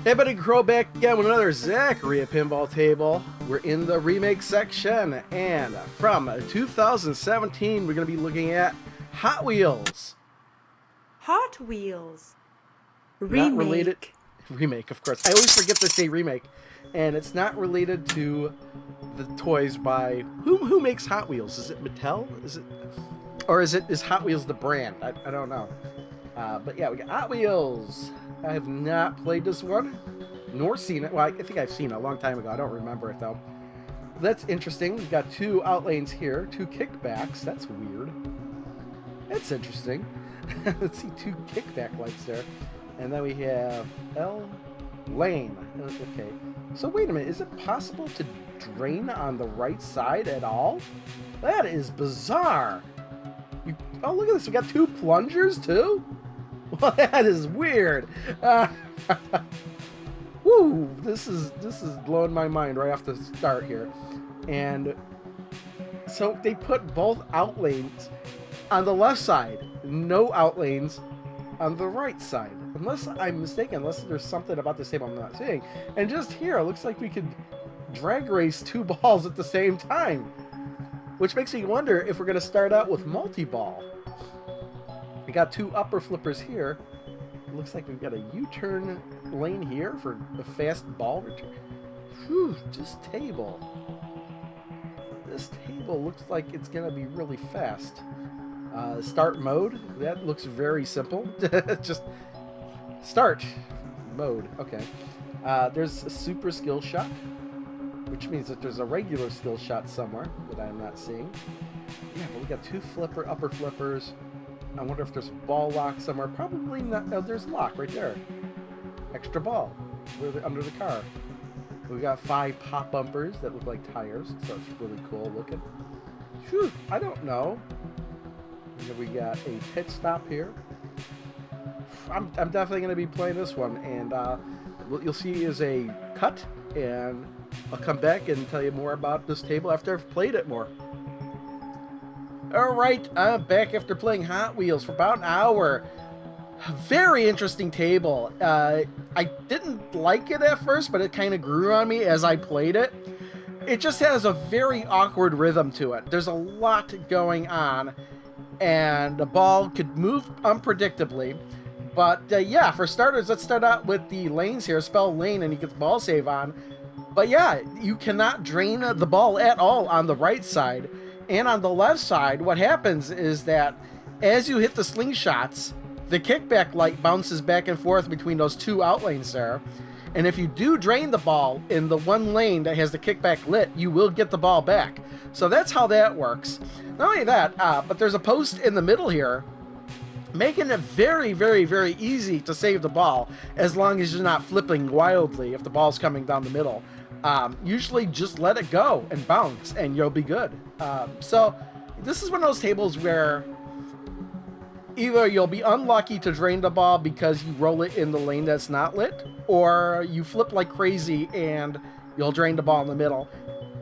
Hey buddy, Crow back again with another Zaccaria Pinball table. We're in the remake section, and from 2017 we're going to be looking at Hot Wheels. Hot Wheels Not related. Remake. Remake, of course. I always forget to say remake. And it's not related to the toys by... Who makes Hot Wheels? Is it Mattel? Is Hot Wheels the brand? I don't know. But yeah, we got Hot Wheels. I have not played this one, nor seen it. Well, I think I've seen it a long time ago. I don't remember it, though. That's interesting. We've got two outlanes here, two kickbacks. That's weird. That's interesting. Let's see, two kickback lights there. And then we have L lane. Okay. So wait a minute. Is it possible to drain on the right side at all? That is bizarre. Oh, look at this. We got two plungers, too? Well, that is weird. Woo! This is blowing my mind right off the start here. And so they put both outlanes on the left side, no outlanes on the right side. Unless I'm mistaken, unless there's something about this table I'm not seeing. And just here, it looks like we could drag race two balls at the same time, which makes me wonder if we're going to start out with multi-ball. We got two upper flippers here. It looks like we've got a U-turn lane here for a fast ball return. Whew, this table looks like it's gonna be really fast. Start mode, that looks very simple. Just start mode, okay. There's a super skill shot, which means that there's a regular skill shot somewhere that I'm not seeing. Yeah, but we got two upper flippers. I wonder if there's a ball lock somewhere. Probably not. No, there's a lock right there. Extra ball under the car. We got 5 pop bumpers that look like tires, so it's really cool looking. Phew, I don't know. And then we got a pit stop here. I'm definitely going to be playing this one, and what you'll see is a cut, and I'll come back and tell you more about this table after I've played it more. Alright, I'm back after playing Hot Wheels for about an hour. Very interesting table. I didn't like it at first, but it kind of grew on me as I played it. It just has a very awkward rhythm to it. There's a lot going on, and the ball could move unpredictably. But yeah, for starters, let's start out with the lanes here. Spell lane and you get the ball save on. But yeah, you cannot drain the ball at all on the right side. And on the left side, what happens is that as you hit the slingshots, the kickback light bounces back and forth between those two outlanes there. And if you do drain the ball in the one lane that has the kickback lit, you will get the ball back. So that's how that works. Not only that, but there's a post in the middle here, making it very, very, very easy to save the ball as long as you're not flipping wildly if the ball's coming down the middle. Usually just let it go and bounce and you'll be good. So this is one of those tables where either you'll be unlucky to drain the ball because you roll it in the lane that's not lit, or you flip like crazy and you'll drain the ball in the middle,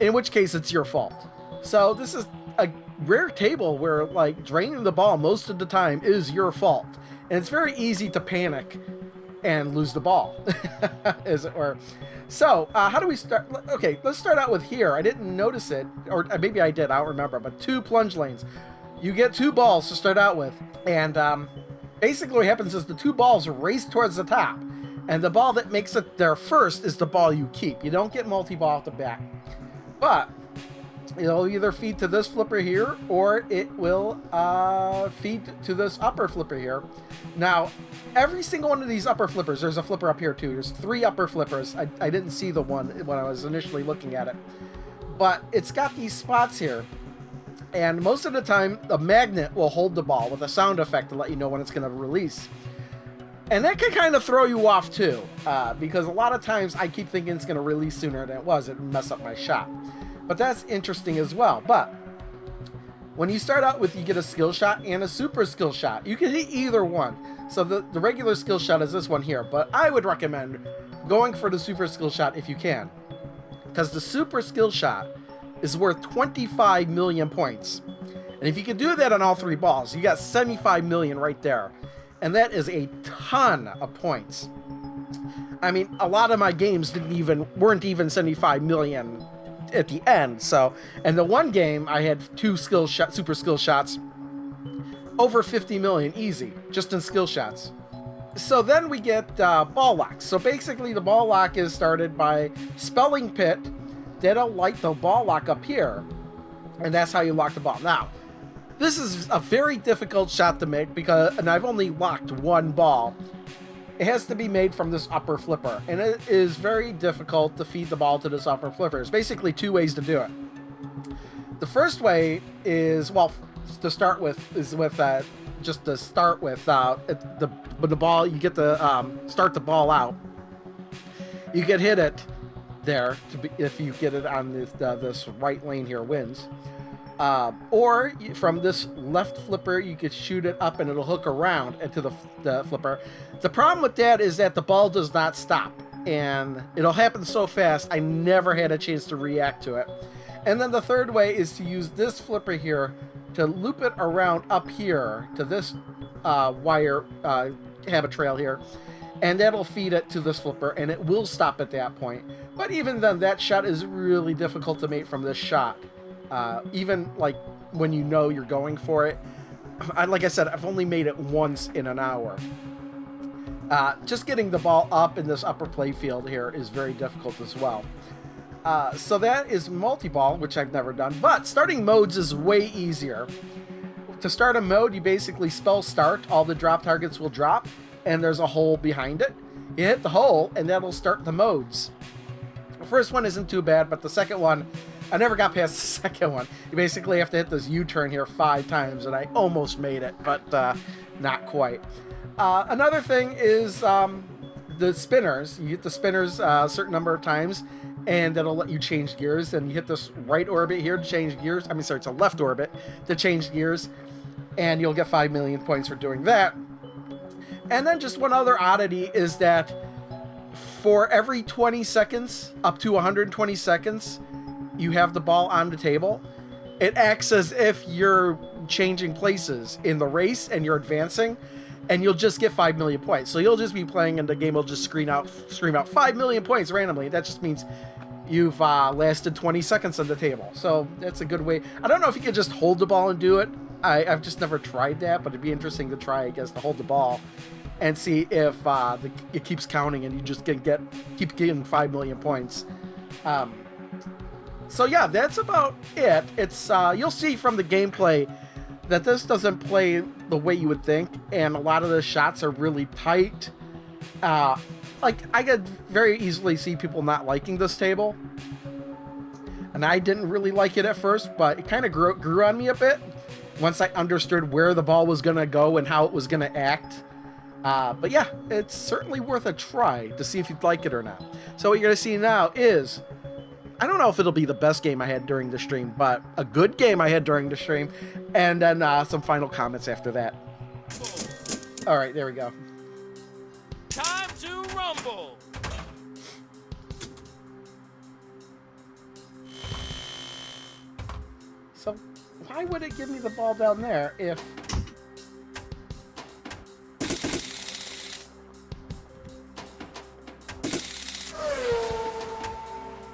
in which case it's your fault. So this is a rare table where like draining the ball most of the time is your fault, and it's very easy to panic and lose the ball, as it were. So, how do we start? Okay, let's start out with here. I didn't notice it, or maybe I did, I don't remember, but 2 plunge lanes. You get 2 balls to start out with, and basically what happens is the 2 balls race towards the top, and the ball that makes it there first is the ball you keep. You don't get multi-ball off the back, but it'll either feed to this flipper here, or it will feed to this upper flipper here. Now, every single one of these upper flippers, there's a flipper up here too. There's 3 upper flippers. I didn't see the one when I was initially looking at it. But it's got these spots here. And most of the time, the magnet will hold the ball with a sound effect to let you know when it's going to release. And that can kind of throw you off too. Because a lot of times I keep thinking it's going to release sooner than it was. It mess up my shot. But that's interesting as well. But when you start out with, you get a skill shot and a super skill shot. You can hit either one. So the regular skill shot is this one here. But I would recommend going for the super skill shot if you can. Because the super skill shot is worth 25 million points. And if you can do that on all 3 balls, you got 75 million right there. And that is a ton of points. I mean, a lot of my games weren't even 75 million at the end. So, and the one game I had two super skill shots, over 50 million easy, just in skill shots. So then we get ball locks. So basically, the ball lock is started by spelling pit. That'll light the ball lock up here, and that's how you lock the ball. Now, this is a very difficult shot to make and I've only locked one ball. It has to be made from this upper flipper, and it is very difficult to feed the ball to this upper flipper. There's basically two ways to do it. The first way is, well, to start with, just to start with the ball. You get to start the ball out. You can hit it there if you get it on this right lane here wins. Or from this left flipper, you could shoot it up and it'll hook around into the flipper. The problem with that is that the ball does not stop, and it'll happen so fast, I never had a chance to react to it. And then the third way is to use this flipper here to loop it around up here to this wire habit trail here, and that'll feed it to this flipper, and it will stop at that point. But even then, that shot is really difficult to make from this shot. Even like when you know you're going for it. Like I said, I've only made it once in an hour. Just getting the ball up in this upper play field here is very difficult as well. So that is multi-ball, which I've never done. But starting modes is way easier. To start a mode, you basically spell start. All the drop targets will drop, and there's a hole behind it. You hit the hole, and that'll start the modes. The first one isn't too bad, but the second one, I never got past the second one. You basically have to hit this U-turn here 5 times, and I almost made it, but not quite. Another thing is the spinners. You hit the spinners a certain number of times, and that'll let you change gears. And you hit this right orbit here to change gears. I mean, sorry, it's a left orbit to change gears, and you'll get 5 million points for doing that. And then just one other oddity is that for every 20 seconds, up to 120 seconds, you have the ball on the table. It acts as if you're changing places in the race and you're advancing, and you'll just get 5 million points. So you'll just be playing and the game will just scream out 5 million points randomly. That just means you've lasted 20 seconds on the table. So that's a good way. I don't know if you could just hold the ball and do it. I've just never tried that, but it'd be interesting to try, I guess, to hold the ball and see if it keeps counting and you just keep getting 5 million points. So yeah, that's about it. It's you'll see from the gameplay that this doesn't play the way you would think, and a lot of the shots are really tight. Like, I could very easily see people not liking this table, and I didn't really like it at first, but it kind of grew on me a bit once I understood where the ball was gonna go and how it was gonna act. But yeah, it's certainly worth a try to see if you'd like it or not. So what you're gonna see now is, I don't know if it'll be the best game I had during the stream, but a good game I had during the stream, and then some final comments after that. All right, there we go. Time to rumble. So why would it give me the ball down there if...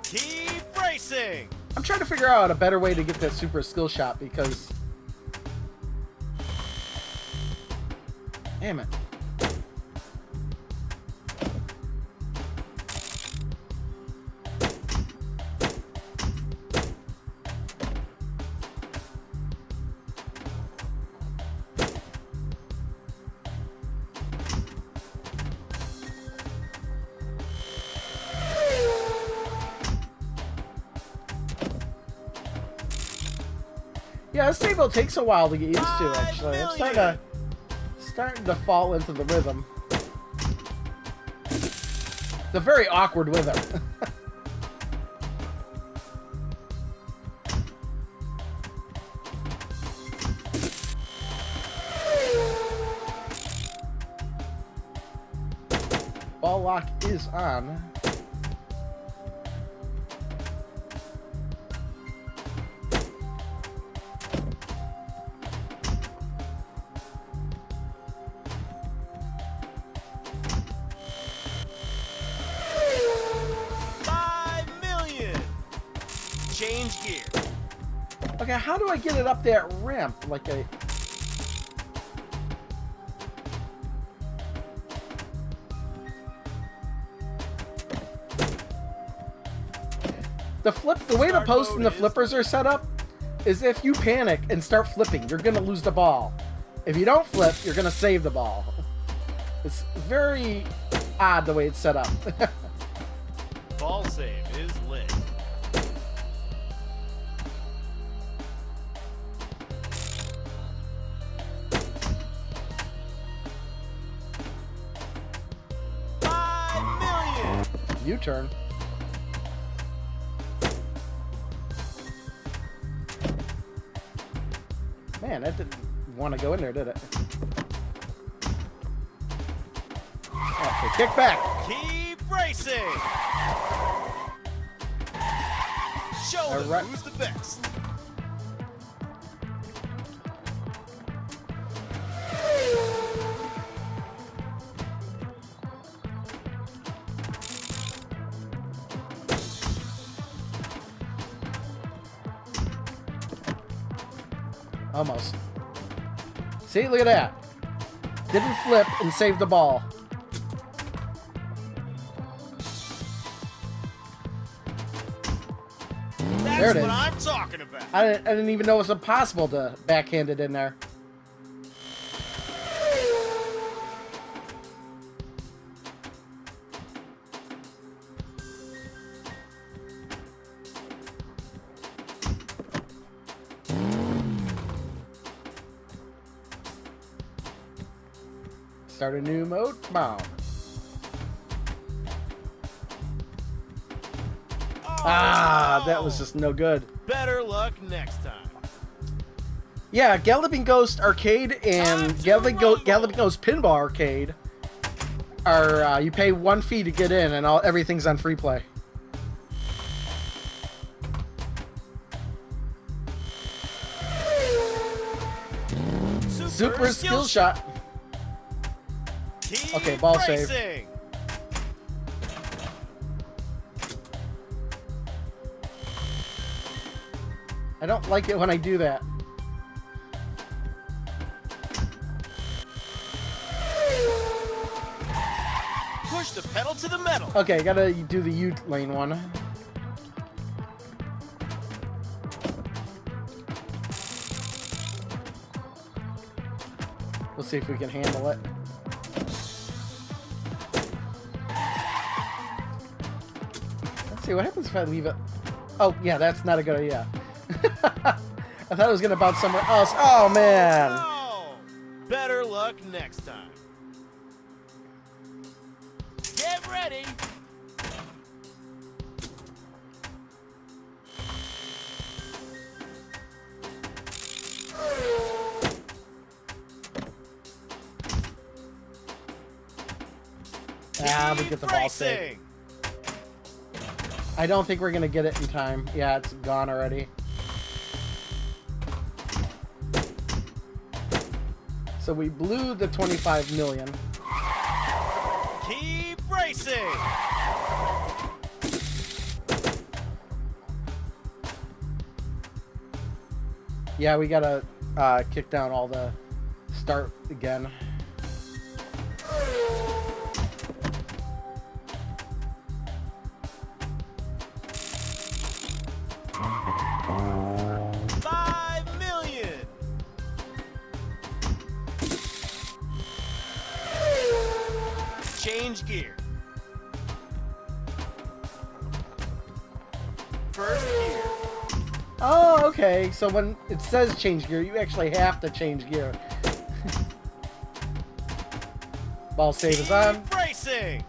Keep racing. I'm trying to figure out a better way to get that super skill shot because... Damn it. Yeah, this table takes a while to get used to, actually. I'm starting to fall into the rhythm. It's a very awkward rhythm. Ball lock is on. Okay, how do I get it up that ramp? Like a... The way the posts and the flippers are set up is if you panic and start flipping, you're gonna lose the ball. If you don't flip, you're gonna save the ball. It's very odd the way it's set up. Ball save is lit. $5 million. U-turn. Man, that didn't want to go in there, did it? Okay, kick back. Keep racing. Show them who's the best. Almost. See, look at that. Didn't flip and save the ball. There it is. That's what I'm talking about. I didn't even know it was impossible to backhand it in there. Start a new mode. Come on. Ah, that was just no good. Better luck next time. Yeah, Galloping Ghost Arcade and Galloping Ghost Pinball Arcade are you pay 1 fee to get in, and everything's on free play. Super skill shot. Okay, ball save. I don't like it when I do that. Push the pedal to the metal. Okay, gotta do the U lane one. We'll see if we can handle it. Let's see what happens if I leave it. Oh, yeah, that's not a good idea. I thought it was gonna bounce somewhere else. Oh man! Oh, better luck next time. Get ready. Ah, we get the ball save. I don't think we're gonna get it in time. Yeah, it's gone already. So we blew the 25 million. Keep racing. Yeah, we gotta kick down all the start again. $5 million. Change gear. First gear. Oh, okay. So when it says change gear, you actually have to change gear. Ball save is on. Keep racing.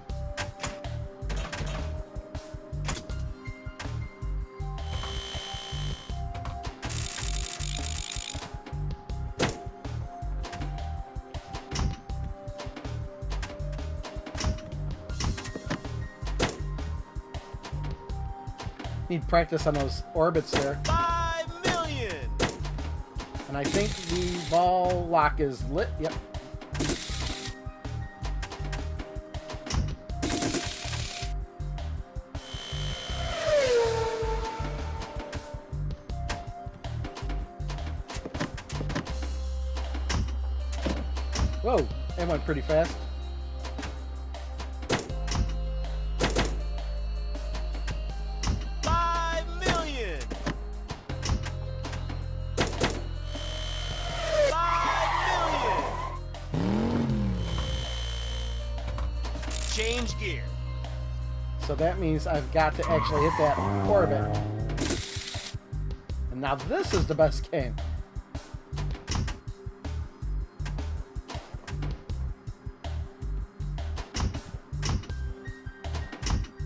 Need practice on those orbits there. $5 million. And I think the ball lock is lit. Yep. Whoa, that went pretty fast. $5,000,000. $5,000,000. Change gear. So that means I've got to actually hit that orbit. And now this is the best game.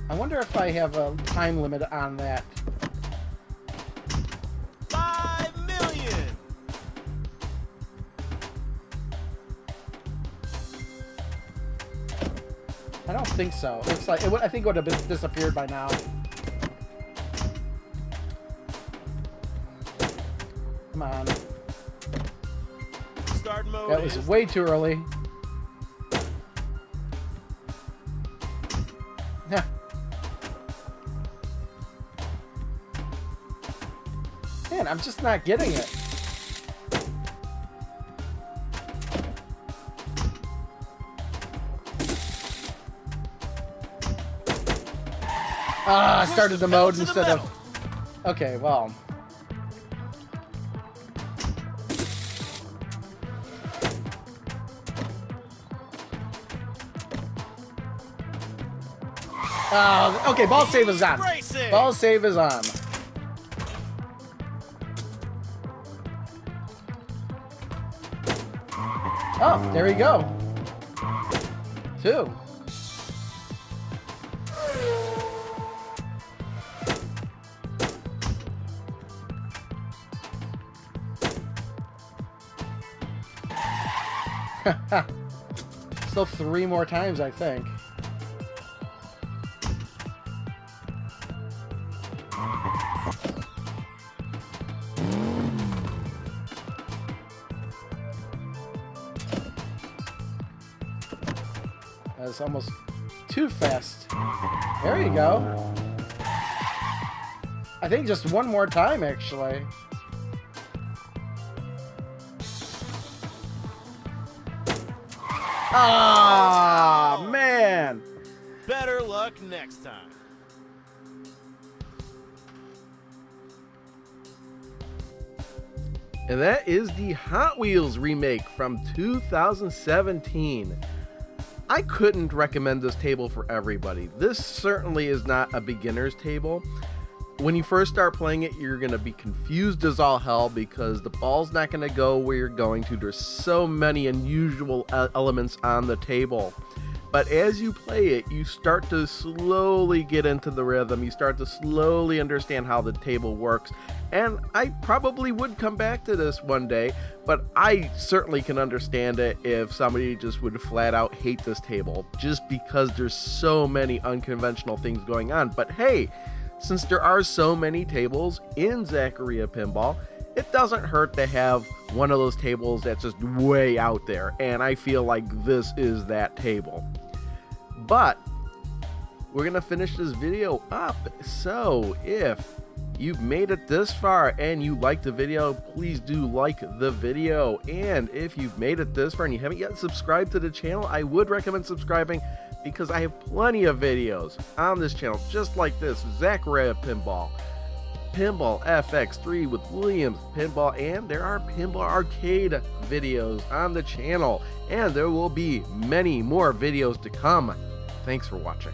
I wonder if I have a time limit on that. $5,000,000. I don't think so. Looks like I think it would have disappeared by now. Come on. Start mode. That was is way too early. Man, I'm just not getting it. Ah, I started the mode instead of... Okay, well... okay, ball save is on. Racing. Ball save is on. Oh, there we go. 2. Still 3 more times, I think. That's almost too fast. There you go. I think just 1 more time, actually. Ah, man. Better luck next time. And that is the Hot Wheels remake from 2017. I couldn't recommend this table for everybody. This certainly is not a beginner's table. When you first start playing it, you're going to be confused as all hell because the ball's not going to go where you're going to. There's so many unusual elements on the table. But as you play it, you start to slowly get into the rhythm. You start to slowly understand how the table works. And I probably would come back to this one day, but I certainly can understand it if somebody just would flat out hate this table just because there's so many unconventional things going on. But hey, since there are so many tables in Zaccaria Pinball, it doesn't hurt to have one of those tables that's just way out there, and I feel like this is that table. But we're gonna finish this video up, so if you've made it this far and you like the video, please do like the video. And if you've made it this far and you haven't yet subscribed to the channel, I would recommend subscribing because I have plenty of videos on this channel just like this: Zaccaria Pinball, Pinball FX3 with Williams Pinball, and there are Pinball Arcade videos on the channel, and there will be many more videos to come. Thanks for watching.